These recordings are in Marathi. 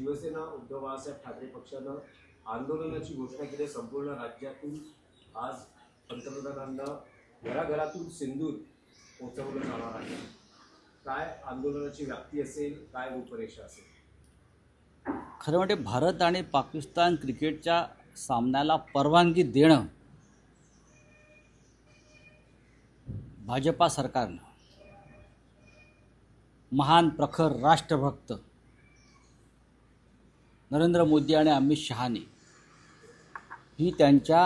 शिवसेना उद्धव बाळासाहेब ठाकरे पक्षानं आंदोलनाची घोषणा केली। संपूर्ण राज्यातून आज पंतप्रधानांना घराघरातून सिंदूर पोहोचवलं जाणार आहे। काय आंदोलनाची व्याप्ती असेल, काय रूपरेषा असेल? खरं म्हणजे भारत आणि पाकिस्तान क्रिकेटच्या सामन्याला परवानगी देणं भाजपा सरकारनं, महान प्रखर राष्ट्रभक्त नरेंद्र मोदी आणि अमित शहानी ही त्यांच्या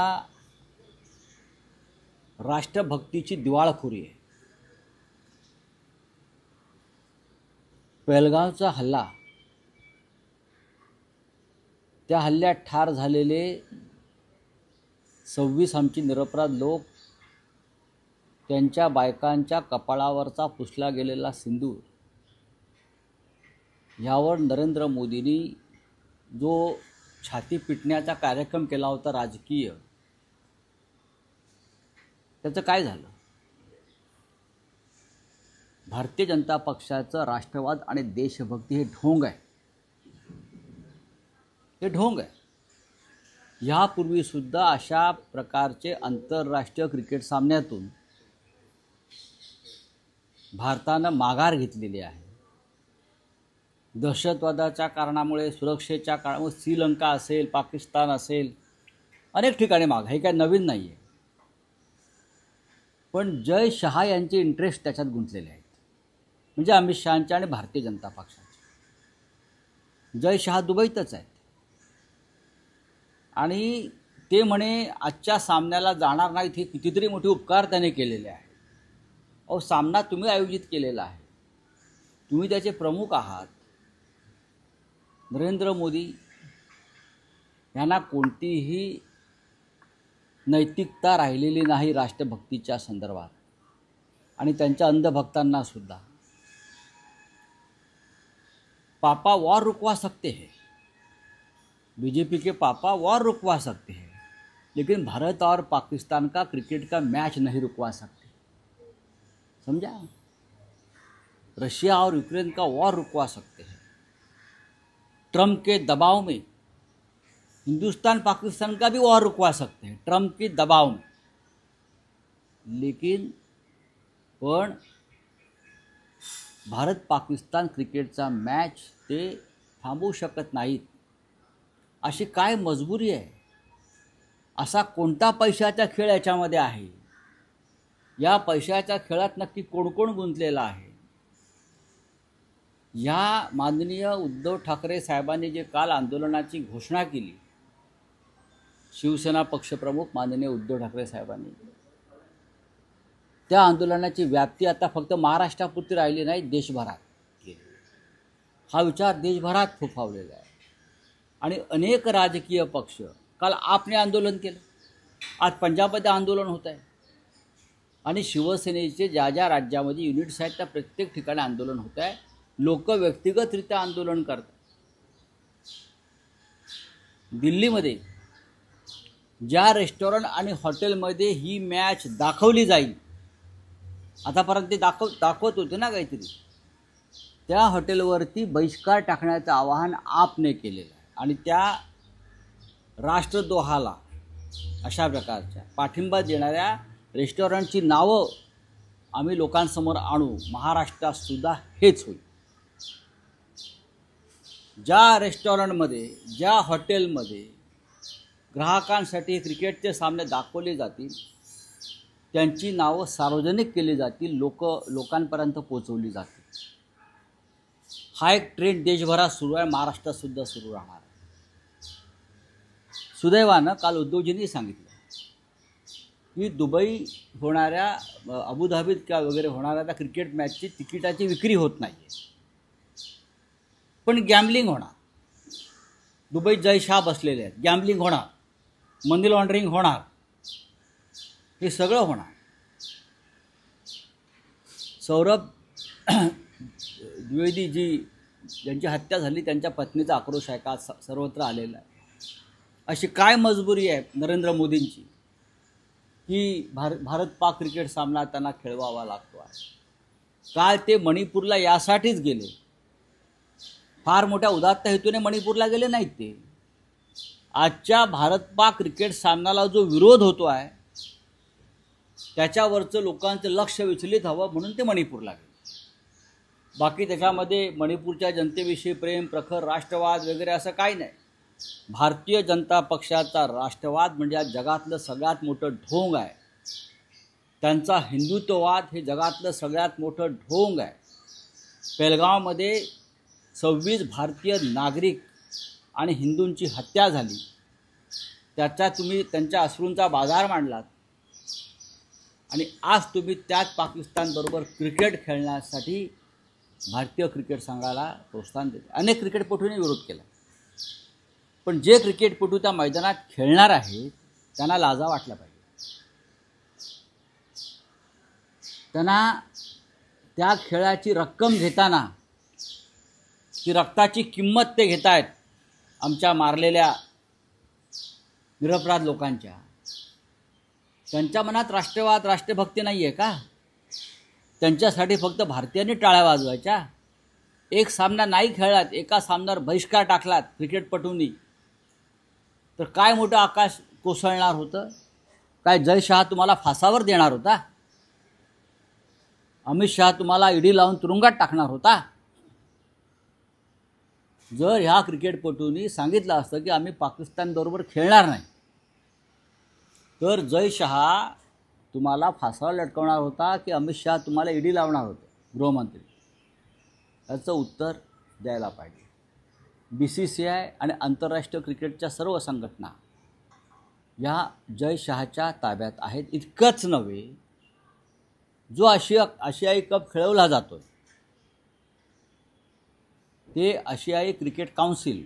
राष्ट्रभक्तीची दिवाळखोरी आहे। पेहलगावचा हल्ला, त्या हल्ल्यात ठार झालेले 26 आमची निरपराध लोक, त्यांच्या बायकांच्या कपाळावरचा पुसला गेलेला सिंदूर, ह्यावर नरेंद्र मोदींनी जो छाती पिटण्याचा कार्यक्रम केला होता राजकीय, त्याचं काय झालं? भारतीय जनता पक्षाचं राष्ट्रवाद आणि देशभक्ती हे ढोंग आहे, हे ढोंग आहे। यापूर्वीसुद्धा अशा प्रकारचे आंतरराष्ट्रीय क्रिकेट सामन्यातून भारतानं माघार घेतलेली आहे। दहशतवादाच्या कारणामुळे, सुरक्षेच्या कारणामुळे श्रीलंका असेल, पाकिस्तान असेल, अनेक ठिकाणी माग, हे काय नवीन नाही आहे। पण जय शहा यांचे इंटरेस्ट त्याच्यात गुंतलेले आहेत, म्हणजे अमित शहांचे आणि भारतीय जनता पक्षाचे। जय शहा दुबईतच आहेत आणि ते म्हणे आजच्या सामन्याला जाणार नाहीत, हे कितीतरी मोठे उपकार त्याने केलेले आहेत। अहो, सामना तुम्ही आयोजित केलेला आहे, तुम्ही त्याचे प्रमुख आहात। नरेंद्र मोदी यांना कोणतीही नैतिकता राहिलेली नाही राष्ट्रभक्तीच्या संदर्भात, आणि त्यांच्या अंधभक्तांना सुद्धा। पापा वॉर रुकवा सकते हैं, बीजेपी के पापा वॉर रुकवा सकते हैं, लेकिन भारत और पाकिस्तान का क्रिकेट का मैच नहीं रुकवा सकते। समझा? रशिया और यूक्रेन का वॉर रुकवा सकते हैं। ट्रंप के दबाव में हिंदुस्तान पाकिस्तान का भी वॉर रुकवा सकते हैं, ट्रंप के दबाव में। लेकिन पण भारत पाकिस्तान क्रिकेटचा मॅच ते थांबवू शकत नाहीत। अशी काय मजबुरी आहे? असा कोणता पैशाचा खेळ याच्यामध्ये आहे? या पैशाच्या खेळात नक्की कोण कोण गुंतलेला आहे? या माननीय उद्धव ठाकरे साहेबांनी जे काल आंदोलनाची घोषणा केली, शिवसेना पक्षप्रमुख माननीय उद्धव ठाकरे साहेबांनी, त्या आंदोलनाची व्याप्ती आता फक्त महाराष्ट्रापुरती राहिली नाही, देशभरात केली। हा विचार देशभरात फोफावलेला आहे आणि अनेक राजकीय पक्ष, काल आपने आंदोलन केलं, आज पंजाबमध्ये आंदोलन होत आहे, आणि शिवसेनेचे ज्या ज्या राज्यामध्ये युनिट्स आहेत त्या प्रत्येक ठिकाणी आंदोलन होत आहे। लोक व्यक्तिगतरित्या आंदोलन करतात। दिल्लीमध्ये ज्या रेस्टॉरंट आणि हॉटेलमध्ये ही मॅच दाखवली जाईल, आतापर्यंत ते दाखवत होते ना काहीतरी, त्या हॉटेलवरती बहिष्कार टाकण्याचं आवाहन आपने केलेलं आहे। आणि त्या राष्ट्रद्रोहाला, अशा प्रकारच्या पाठिंबा देणाऱ्या रेस्टॉरंटची नावं आम्ही लोकांसमोर आणू। महाराष्ट्रात सुद्धा हेच होईल। ज्या रेस्टॉरंटमध्ये, ज्या हॉटेलमध्ये ग्राहकांसाठी क्रिकेटचे सामने दाखवले जातील, त्यांची नावं सार्वजनिक केली जातील, लोकांपर्यंत पोहोचवली जातील। हा एक ट्रेंड देशभरात सुरू आहे, महाराष्ट्रात सुद्धा सुरू राहणार आहे। सुदैवानं काल उद्धवजींनी सांगितलं की दुबई होणाऱ्या, अबुधाबीत का वगैरे होणाऱ्या त्या क्रिकेट मॅचची तिकिटाची विक्री होत नाही आहे, पण गॅम्बलिंग होणार। दुबईत जय शहा बसलेले आहेत, गॅम्बलिंग होणार, मनी लॉन्ड्रिंग होणार, हे सगळं होणार। सौरभ द्विवेदी जी ज्यांची हत्या झाली, त्यांच्या पत्नीचा आक्रोश आहे का सर्वत्र आलेला आहे। अशी काय मजबुरी आहे नरेंद्र मोदींची की भारत पाक क्रिकेट सामना त्यांना खेळवावा लागतो आहे? काल ते मणिपूरला यासाठीच गेले फार मोठ्या उदात्त हेतूने मणिपूरला गेले नाहीत ते. आजच्या भारत पाक क्रिकेट सामन्याला जो विरोध होतो आहे त्याच्यावरचं लोकांचं लक्ष विचलित हवं म्हणून ते मणिपूरला गेले. बाकी त्याच्यामध्ये मणिपूरच्या जनतेविषयी प्रेम, प्रखर राष्ट्रवाद वगैरे असं काही नाही. भारतीय जनता पक्षाचा राष्ट्रवाद म्हणजे आज जगातलं सगळ्यात मोठं ढोंग आहे. त्यांचा हिंदुत्ववाद हे जगातलं सगळ्यात मोठं ढोंग आहे. पेलगावमध्ये 26 भारतीय नागरिक आणि हिंदूंची हत्या झाली, त्याचा तुम्ही त्यांच्या अश्रूंचा बाजार मांडलात आणि आज तुम्ही त्याच पाकिस्तानबरोबर क्रिकेट खेळण्यासाठी भारतीय क्रिकेट संघाला प्रोत्साहन देते. अनेक क्रिकेटपटूंनी विरोध केला, पण जे क्रिकेटपटू त्या मैदानात खेळणार आहेत त्यांना लाजा वाटला पाहिजे. त्यांना त्या खेळाची रक्कम घेताना ती रक्ताची किंमत ते घेत आहेत आमच्या मारलेल्या निरपराध लोकांच्या. त्यांच्या मनात राष्ट्रवाद, राष्ट्रभक्ती नाही आहे का? त्यांच्यासाठी फक्त भारतीयांनी टाळ्या वाजवायच्या? एक सामना नाही खेळलात, एका सामन्यावर बहिष्कार टाकलात क्रिकेटपटूंनी, तर काय मोठं आकाश कोसळणार होतं? काय जय शहा तुम्हाला फासावर देणार होता? अमित शहा तुम्हाला ईडी लावून तुरुंगात टाकणार होता? जर ह्या क्रिकेटपटूंनी सांगितलं असतं की आम्ही पाकिस्तानबरोबर खेळणार नाही, तर जय शहा तुम्हाला फासावर लटकवणार होता की अमित शहा तुम्हाला ईडी लावणार होते गृहमंत्री? याचं उत्तर द्यायला पाहिजे. BCCI आणि आंतरराष्ट्रीय क्रिकेटच्या सर्व संघटना या जय शहाच्या ताब्यात आहेत. इतकंच नव्हे, जो आशियाई कप खेळवला जातो ते आशियाई क्रिकेट काउन्सिल,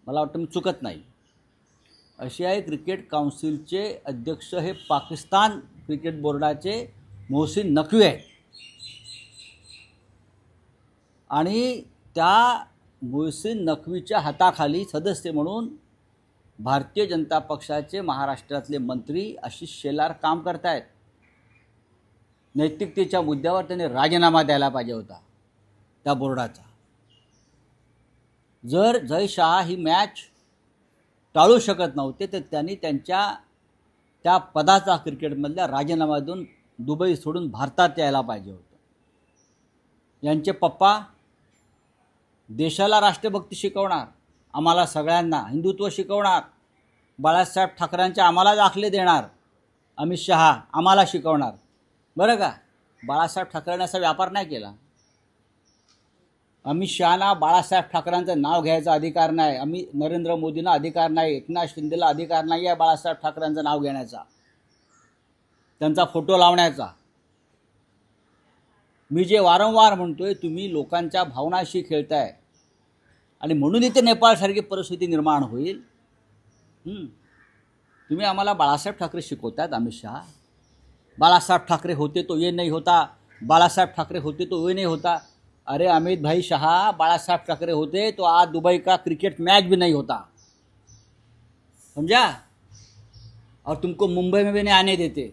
मला वाटतं मी चुकत नाही, आशियाई क्रिकेट काउन्सिलचे अध्यक्ष हे पाकिस्तान क्रिकेट बोर्डाचे मोहसिन नक्वी आहेत. आणि त्या मोहसिन नक्वीच्या हाताखाली सदस्य म्हणून भारतीय जनता पक्षाचे महाराष्ट्रातले मंत्री आशिष शेलार काम करत आहेत. नैतिकतेच्या मुद्द्यावर त्यांनी राजीनामा द्यायला पाहिजे होता त्या बोर्डाचा. जर जय शहा ही मॅच टाळू शकत नव्हते तर त्यांनी त्यांच्या त्या पदाचा क्रिकेटमधल्या राजीनामा देऊन दुबई सोडून भारतात यायला पाहिजे होतं. यांचे पप्पा देशाला राष्ट्रभक्ती शिकवणार, आम्हाला सगळ्यांना हिंदुत्व शिकवणार, बाळासाहेब ठाकरेंच्या आम्हाला दाखले देणार, अमित शहा आम्हाला शिकवणार. बरं का, बाळासाहेब ठाकरेंनी असा व्यापार नाही केला. अमित शहाना बाळासाहेब ठाकरेंचं नाव घ्यायचा अधिकार नाही, नरेंद्र मोदींना अधिकार नाही, एकनाथ शिंदेला अधिकार नाही आहे बाळासाहेब ठाकरेंचं नाव घेण्याचा, त्यांचा फोटो लावण्याचा. मी जे वारंवार म्हणतोय, तुम्ही लोकांच्या भावनाशी खेळताय आणि म्हणून इथे नेपाळसारखी परिस्थिती निर्माण होईल. तुम्ही आम्हाला बाळासाहेब ठाकरे शिकवतात. अमित शहा, बाळासाहेब ठाकरे होते तो ये नहीं होता, बाळासाहेब ठाकरे होते तो ये नहीं होता. अरे अमित भाई शाह, बाळासाहेब ठाकरे होते तो आज दुबई का क्रिकेट मैच भी नहीं होता, समझा? और तुमको मुंबई में भी नहीं आने देते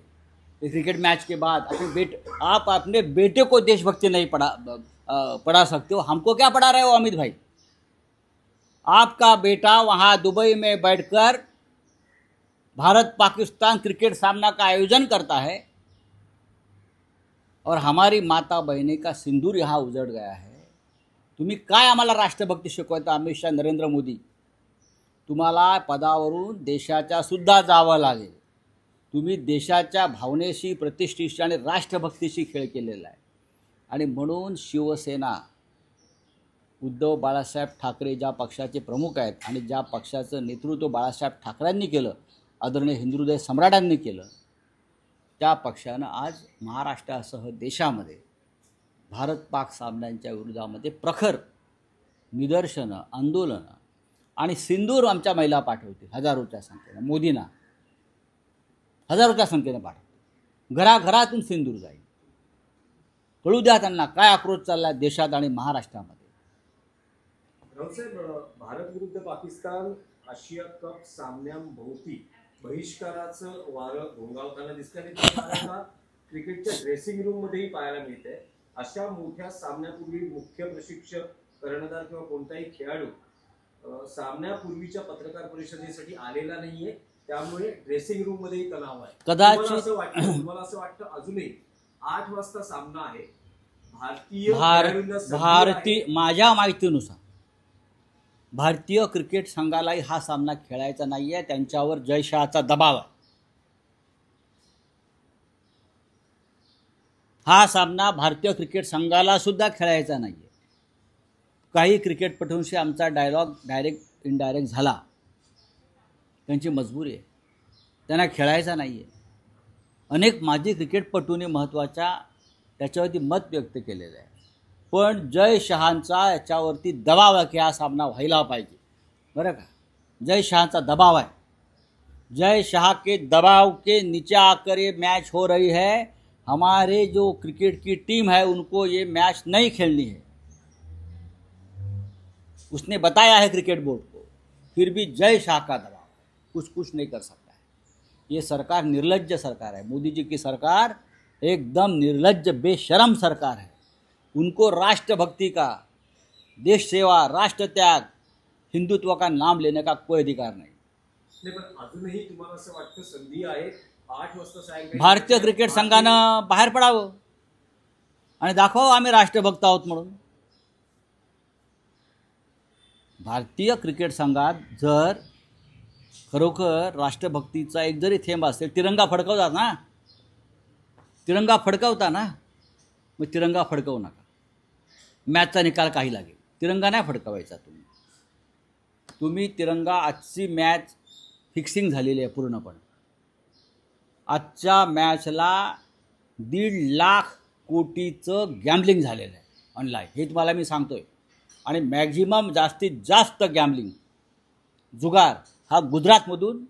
क्रिकेट मैच के बाद. आप अपने बेटे को देशभक्ति नहीं पढ़ा सकते हो, हमको क्या पढ़ा रहे हो अमित भाई? आपका बेटा वहाँ दुबई में बैठकर भारत पाकिस्तान क्रिकेट सामना का आयोजन करता है और हमारी माता बहने का सिंदूर यहाँ उजड़ गया है. तुम्ही काय आम्हाला राष्ट्रभक्ती शिकवता? अमित शाह, नरेंद्र मोदी, तुम्हाला पदावरून देशाच्या सुद्धा जावं लागेल. तुम्ही देशाच्या भावनेशी, प्रतिष्ठेशी आणि राष्ट्रभक्तीशी खेळ केलेला आहे. आणि म्हणून शिवसेना, उद्धव बाळासाहेब ठाकरे ज्या पक्षाचे प्रमुख आहेत आणि ज्या पक्षाचं नेतृत्व बाळासाहेब ठाकरेंनी केलं, आदरणीय हिंदुहृदय सम्राटांनी केलं, त्या पक्षानं आज महाराष्ट्रासह देशामध्ये भारत पाक सामन्यांच्या विरोधामध्ये प्रखर निदर्शनं, आंदोलनं आणि सिंदूर आमच्या महिला पाठवतील हजारोच्या संख्येनं. मोदींना हजारोच्या संख्येनं पाठवतील. घराघरातून सिंदूर जाईल. कळू द्या त्यांना काय आक्रोश चालला देशात आणि महाराष्ट्रामध्ये. रावसाहेब, भारत विरुद्ध पाकिस्तान आशिया कप सामन्यांभोवती बहिष्काराचं वारं घोंगावताना दिसतं. क्रिकेटच्या ड्रेसिंग रूम मध्येही पाहायला मिळते. अशा मोठ्या सामन्यापूर्वी मुख्य प्रशिक्षक कर्णधार किंवा कोणताही खेळाडू सामन्यापूर्वीच्या पत्रकार परिषदेसाठी आलेला नाहीये, त्यामुळे ड्रेसिंग रूम मध्येही तणाव आहे. कदाचित तुम्हाला असं वाटतं अजूनही 8 वाजता सामना आहे, भारतीय खेळाडूंना संधी भारतीय आहे. माझ्या माहितीनुसार भारतीय क्रिकेट संघालाही हा सामना खेळायचा नाहीये. त्यांच्यावर जयशहाचा दबाव आहे. हा सामना भारतीय क्रिकेट संघाला सुद्धा खेळायचा नाहीये. काही क्रिकेटपटूंशी आमचा डायलॉग डायरेक्ट इनडायरेक्ट झाला. त्यांची मजबुरी आहे, त्यांना खेळायचा नाहीये. अनेक माजी क्रिकेटपटूंनी महत्त्वाच्या त्याच्यावरती मत व्यक्त केलेलं आहे. पण जय शहांचा याच्यावरती दबाव आहे की हा सामना व्हायला पाहिजे, बरं का. जय शहांचा दबाव है, जय शाह के दबाव के नीचे आकर ये मैच हो रही है. हमारे जो क्रिकेट की टीम है उनको ये मैच नहीं खेलनी है. उसने बताया है क्रिकेट बोर्ड को, फिर भी जय शाह का दबाव, कुछ नहीं कर सकता है. ये सरकार निर्लज्ज सरकार है. मोदी जी की सरकार एकदम निर्लज्ज बेशरम सरकार है. उनको राष्ट्रभक्ति का, देश सेवा, राष्ट्र त्याग, हिंदुत्व का नाम लेने का कोई अधिकार नहीं. नाही, पण अजूनही तुम्हाला असं वाटतं संधी आहे 8 वाजता सायंकाळी भारतीय क्रिकेट संघानं बाहेर पडावं आणि दाखवावं आम्ही राष्ट्रभक्त आहोत म्हणून. भारतीय क्रिकेट संघात जर खरोखर राष्ट्रभक्तीचा एक जरी थेंब असेल, तिरंगा फडकवतात ना, तिरंगा फडकवता ना, मग तिरंगा फडकवू नका. मॅचचा निकाल काही लागेल, तिरंगा नाही फडकवायचा. तुम्ही तिरंगा, आजची मॅच फिक्सिंग झालेली आहे पूर्णपणे. आजच्या मॅचला 1.5 लाख कोटीचं गॅम्बलिंग झालेलं आहे ऑनलाईन, हे तुम्हाला मी सांगतोय. आणि मॅक्झिमम जास्तीत जास्त गॅम्बलिंग, जुगार हा गुजरातमधून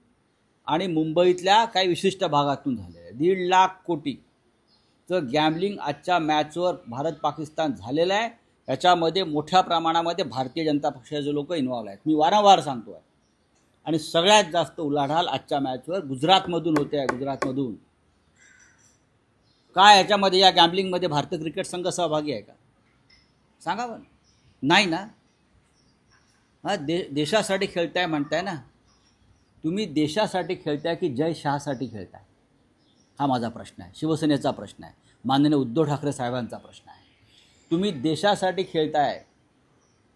आणि मुंबईतल्या काही विशिष्ट भागातून झालेला आहे. 1.5 लाख कोटीचं गॅम्बलिंग आजच्या मॅचवर भारत पाकिस्तान झालेलं आहे. याच्यामध्ये मोठ्या प्रमाणामध्ये भारतीय जनता पक्षाचे लोक इन्व्हॉल्व आहेत, मी वारंवार सांगतो आहे. आणि सगळ्यात जास्त उलाढाल आजच्या मॅचवर गुजरातमधून होते आहे, गुजरातमधून. काय याच्यामध्ये, या गॅम्बलिंगमध्ये भारतीय क्रिकेट संघ सहभागी आहे का? सांगा बरं. नाही ना. हा देशासाठी खेळताय म्हणताय ना तुम्ही, देशासाठी खेळताय की जय शहासाठी खेळताय? हा माझा प्रश्न आहे, शिवसेनेचा प्रश्न आहे, माननीय उद्धव ठाकरे साहेबांचा प्रश्न आहे. तुम्ही देशासाठी खेळताय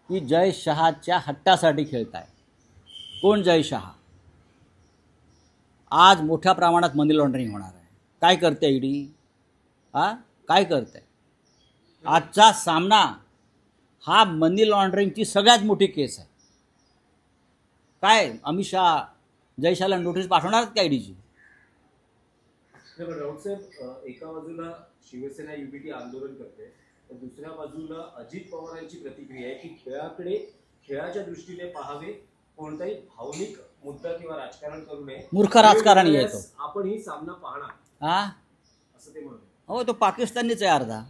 की जय शहाच्या हट्टासाठी खेळताय? कोण जय शहा? आज मोठ्या प्रमाणात मनी लॉन्ड्रिंग होणार आहे. काय करते ईडी? काय करते? आजचा सामना हा मनी लॉन्ड्रिंगची सगळ्यात मोठी केस आहे. काय अमित शहा जय शहाला नोटीस पाठवणार का ईडीची? राऊत साहेब, एका बाजूला शिवसेना युबीटी आंदोलन करते, तर दुसऱ्या बाजूला अजित पवारांची प्रतिक्रिया आहे की खेळाच्या दृष्टीने पाहावे, कोणताही भावनिक मुद्दा किंवा राजकारण करू नये. मूर्ख राजकारण येतो. आपण ही सामना पाहणार असं ते म्हणतात. हो, तो पाकिस्तानीच आहे, अर्धा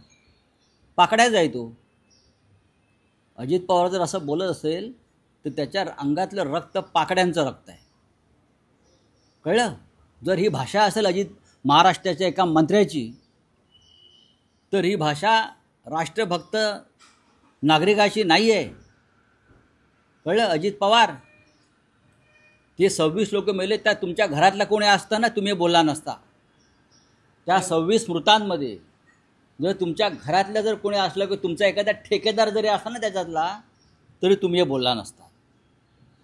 पाकड्याच आहे तो. अजित पवार जर असं बोलत असेल तर त्याच्या अंगातलं रक्त पाकड्यांचं रक्त आहे, कळलं? जर ही भाषा असेल अजित महाराष्ट्राच्या एका मंत्र्याची, तर ही भाषा राष्ट्रभक्त नागरिकाची नाही आहे, कळलं? अजित पवार, ते 26 लोक मेले, त्या तुमच्या घरातला कोणी असताना तुम्ही बोलला नसता. त्या 26 मृतांमध्ये जर तुमच्या घरातल्या जर कोणी असलं की तुमचा एखादा ठेकेदार जरी असला ना त्याच्यातला, तरी तुम्ही बोलला नसता.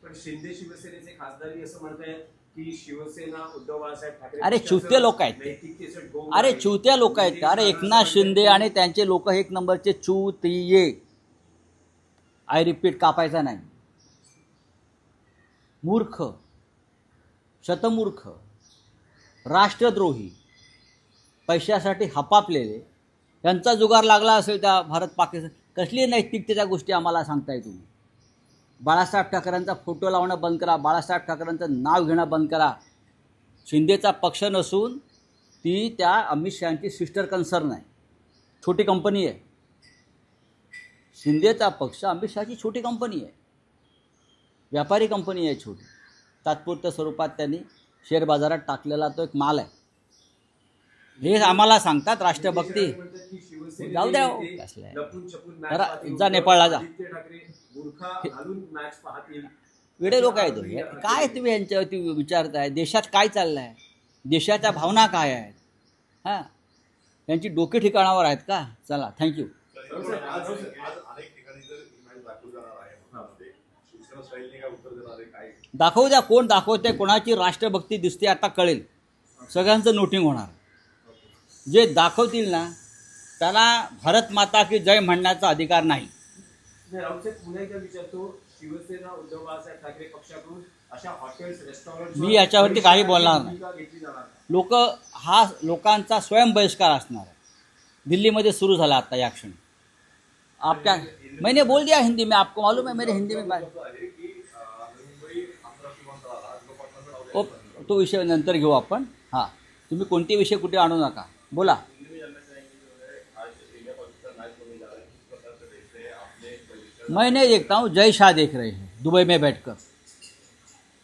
पण शिंदे शिवसेनेचे खासदार असं म्हणतायत की शिवसेना उद्धव बाळासाहेब ठाकरे, अरे चुत्या लोक आहेत ते. अरे चुत्या लोक आहेत का? अरे एकनाथ शिंदे आणि त्यांचे लोक एक नंबरचे चुतिये. आय रिपीट, कापायचा नाही. मूर्ख, शतमूर्ख, राष्ट्रद्रोही, पैशासाठी हपापलेले, त्यांचा जुगार लागला असेल त्या भारत पाकिस्तान. कसली नैतिकतेच्या गोष्टी आम्हाला सांगताय तुम्ही? बाळासाहेब ठाकरेंचा फोटो लावणं बंद करा, बाळासाहेब ठाकरेंचं नाव घेणं बंद करा. शिंदेचा पक्ष नसून ती त्या अमित शहांची सिस्टर कन्सर्न आहे, छोटी कंपनी आहे. शिंदेचा पक्ष अमित शहाची छोटी कंपनी आहे, व्यापारी कंपनी आहे छोटी. तात्पुरत्या स्वरूपात त्यांनी शेअर बाजारात टाकलेला तो एक माल आहे. हे आम्हाला सांगतात राष्ट्रभक्ती. म्हणतात की शिवसेनेचे जाऊ द्या हो, नेते कसलं आहे. लपून-छपून मॅच जरा पाहतील. जा नेपाळला जा. आदित्य ठाकरे बुरखा घालून मॅच पाहतील. वेडे लोक आहेत तुम्ही. काय तुम्ही यांच्यावरती विचारताय? देशात काय चाललं आहे? देशाच्या भावना काय आहेत? हां, यांची डोके ठिकाणावर आहेत का? चला, थँक्यू. आज अनेक ठिकाणी जर मॅच दाखवली जाणार आहे महाराष्ट्रामध्ये, शिवसेना स्टाईलने काय उत्तर देणार आहे, काय दाखवू द्या, कोण दाखवते, कोणाची राष्ट्रभक्ती दिसते आता कळेल. सगळ्यांचं नोटिंग होणार. जे दाखवतील ना त्याला भारत माता की जय म्हणण्याचा अधिकार नाही. राऊत साहेब पुन्हा एकदा विचारतो, शिवसेना उद्धव बाळासाहेब ठाकरे पक्षाकडून अशा हॉटेल्स रेस्टॉरंट मी याच्यावरती काही बोलणार नाही. घेतली जाणार का? लोकांचा स्वयं बहिष्कार असणार आहे. दिल्लीमध्ये सुरू झाला आता या क्षणी. आप क्या, मैंने बोल दिया हिंदी में, आपको मालूम है मेरे हिंदी में बात. आहे की मुंबई आंतरराष्ट्रीय विमानतळाला विशाखापट्टणम ओ, तो विषय नंतर घेऊ आपण. हां, तुम्ही कोणते विषय कुठे आणू नका, बोला. मैं नहीं देखता हूँ, जय शाह देख रहे हैं दुबई में बैठकर.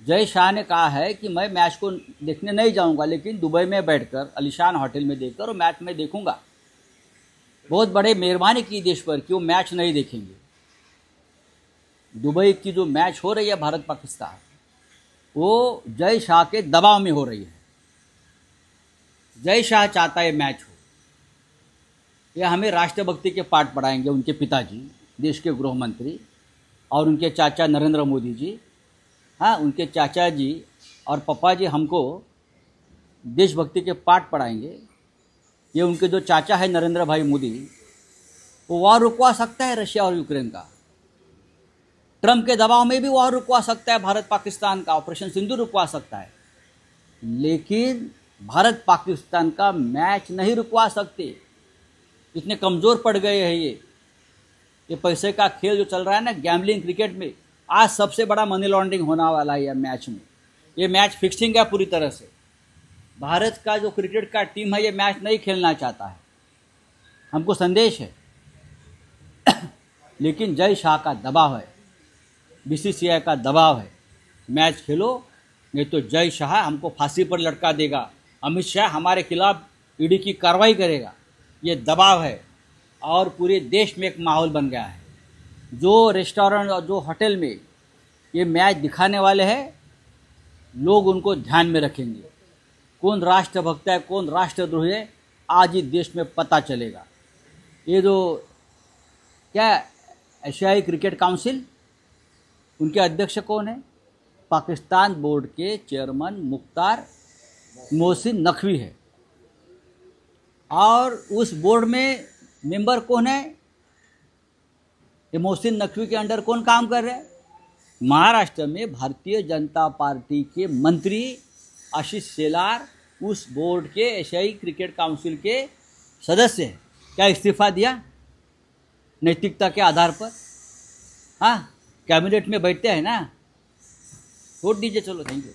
जय शाह ने कहा है कि मैं मैच को देखने नहीं जाऊंगा, लेकिन दुबई में बैठकर अलीशान होटल में देखकर वो मैच में देखूंगा. बहुत बड़े मेहरबानी की देश पर कि वो मैच नहीं देखेंगे. दुबई की जो मैच हो रही है भारत पाकिस्तान, वो जय शाह के दबाव में हो रही है. जय शाह चाहता है मैच हो. ये हमें राष्ट्रभक्ति के पाठ पढ़ाएंगे उनके पिताजी, देश के गृह मंत्री, और उनके चाचा नरेंद्र मोदी जी. हाँ, उनके चाचा जी और पापा जी हमको देशभक्ति के पाठ पढ़ाएंगे. ये उनके जो चाचा है नरेंद्र भाई मोदी, वो वॉर रुकवा सकता है रशिया और यूक्रेन का. ट्रम्प के दबाव में भी वॉर रुकवा सकता है भारत पाकिस्तान का, ऑपरेशन सिंधु रुकवा सकता है. लेकिन भारत पाकिस्तान का मैच नहीं रुकवा सकते. इतने कमज़ोर पड़ गए हैं ये पैसे का खेल जो चल रहा है ना, गैम्बलिंग क्रिकेट में. आज सबसे बड़ा मनी लॉन्ड्रिंग होने वाला है यह मैच में. ये मैच फिक्सिंग है पूरी तरह से. भारत का जो क्रिकेट का टीम है ये मैच नहीं खेलना चाहता है, हमको संदेश है. लेकिन जय शाह का दबाव है, बीसीसीआई का दबाव है. मैच खेलो, नहीं तो जय शाह हमको फांसी पर लटका देगा. अमित शाह हमारे खिलाफ ईडी की कार्रवाई करेगा. ये दबाव है और पूरे देश में एक माहौल बन गया है. जो रेस्टोरेंट और जो होटल में ये मैच दिखाने वाले हैं, लोग उनको ध्यान में रखेंगे. कौन राष्ट्रभक्त है, कौन राष्ट्रद्रोही है, आज ही देश में पता चलेगा. ये जो क्या एशियाई क्रिकेट काउंसिल, उनके अध्यक्ष कौन है? पाकिस्तान बोर्ड के चेयरमैन मुख्तार मोहसिन नकवी है. और उस बोर्ड में मेंबर कौन है? ये मोहसिन नकवी के अंडर कौन काम कर रहे हैं? महाराष्ट्र में भारतीय जनता पार्टी के मंत्री आशीष शेलार उस बोर्ड के एशियाई क्रिकेट काउंसिल के सदस्य हैं. क्या इस्तीफा दिया नैतिकता के आधार पर? हाँ, कैबिनेट में बैठते हैं ना. वोट दीजिए. चलो, थैंक यू.